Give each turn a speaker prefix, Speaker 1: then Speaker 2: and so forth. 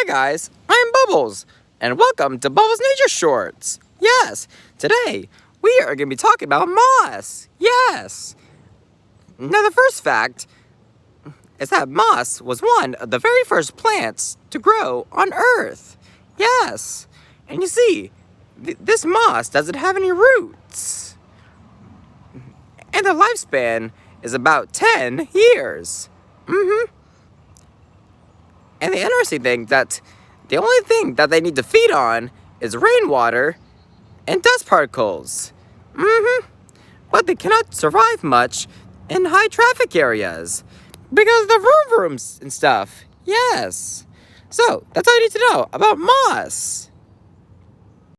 Speaker 1: guys, I'm Bubbles, and welcome to Bubbles Nature Shorts. Yes, today we are going to be talking about moss. Yes. Now the first fact is that moss was one of the very first plants to grow on Earth. Yes. And you see, this moss doesn't have any roots. And the lifespan is about 10 years. And the interesting thing that the only thing that they need to feed on is rainwater and dust particles. But they cannot survive much in high traffic areas because of the vroom vrooms and stuff. Yes. So, that's all you need to know about moss.